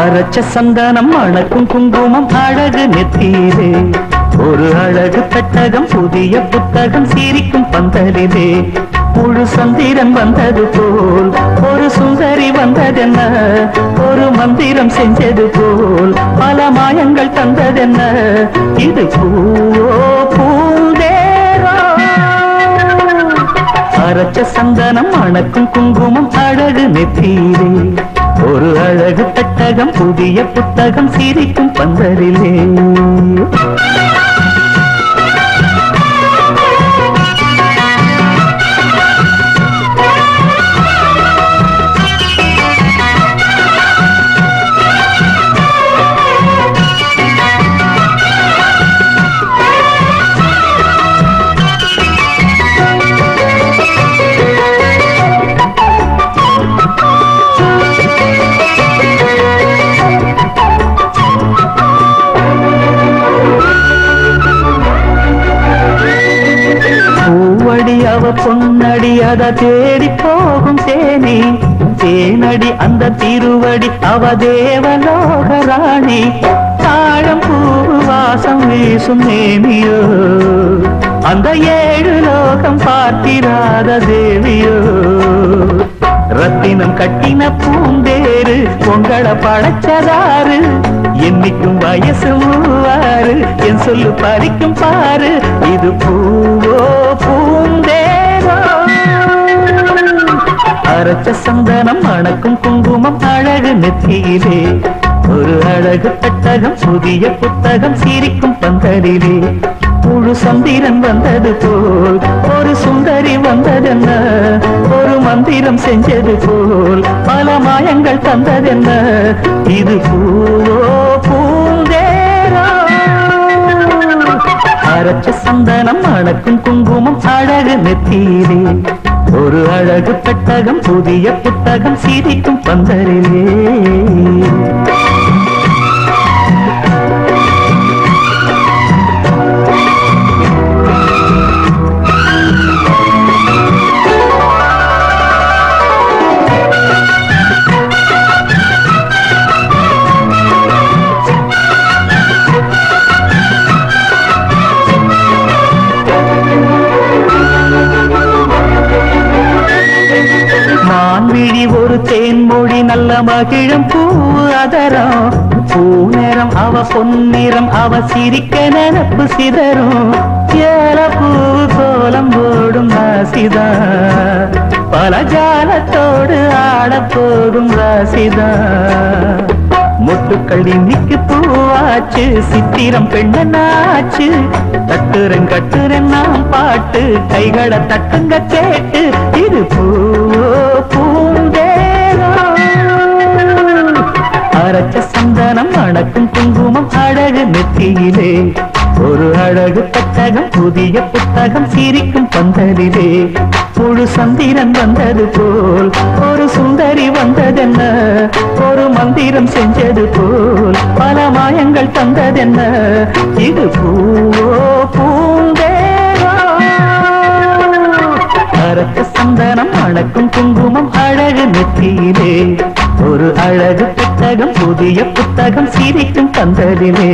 அரைச்ச சந்தானம் மணக்கும் குங்குமம் அழகு நெத்தியிலே ஒரு அழகு பெட்டகம் புதிய புத்தகம் சிரிக்கும் பந்தலிலே முழு சந்திரன் வந்தது போல் ஒரு சுந்தரி வந்ததென்ன ஒரு மந்திரம் செஞ்சது போல் பல மாயங்கள் தந்ததென்ன இது பூவோ பூந்தேரோ அரைச்ச சந்தனம் மணக்கும் குங்குமம் அழகு நெத்தியிலே ஒரு அழகு பெட்டகம் புதிய புத்தகம் சிரிக்கும் பந்தலிலே அவ பொன்னடி அத தேடி போகும் தேனி தேனடி அந்த திருவடி அவ தேவலோக ராணி தாழம் பூ வாசம் வீசும் நேமியோ அந்த ஏழு லோகம் பார்த்திராத தேவியோ ரத்தினம் கட்டின பூந்தேரு உங்களை படைச்சதாரு என்னைக்கும் வயசு மூவாரு என் சொல்லு பறிக்கும் பாரு இது பூவோ பூந்தேரோ அரைச்ச சந்தனம் மணக்கும் குங்குமம் அழகு நெத்தியிலே ஒரு அழகு பெட்டகம் புதிய புத்தகம் சிரிக்கும் பந்தலிலே முழு சந்திரன் வந்தது போல் ஒரு சுந்தரி வந்ததென்ன ஒரு மந்திரம் செஞ்சது போல் பல மாயங்கள் தந்ததென்ன இது பூவோ பூந்தேரோ அரைச்ச சந்தனம் மணக்கும் குங்குமம் அழகு நெத்தியிலே ஒரு அழகு பெட்டகம் புதிய புத்தகம் சிரிக்கும் பந்தலிலே மான்விழி ஒரு தேன்மொழி நல்ல மகிழம் பூ அதரம் பூநேரம் அவ பொன்னிறம் அவ சிரிக்க நினப்பு சிதறும் ஏல பூ கோலம் போடும் ராசிதா பல ஜாலத்தோடு ஆடப்போகும் ராசிதா முட்டுக்கள் இன்னைக்கு பூவாச்சு சித்திரம் பெண்ணாச்சு தட்டுரன் கட்டுரன் நாம் பாட்டு கைகளை தட்டுங்க கேட்டு இது பூவோ பூந்தேரோ அரைச்ச சந்தனம் மணக்கும் குங்குமம் அழகு நெத்தியிலே ஒரு அழகு பெட்டகம் புதிய புத்தகம் சிரிக்கும் பந்தலிலே முழு சந்திரன் வந்தது போல் ஒரு சுந்தரி வந்ததென்ன ஒரு மந்திரம் செஞ்சது போல் பல மாயங்கள் தந்ததென்ன இது பூவோ பூந்தேரோ அரைச்ச சந்தனம் மணக்கும் குங்குமம் அழகு நெத்தியிலே ஒரு அழகு புத்தகம் புதிய புத்தகம் சிரிக்கும் பந்தலிலே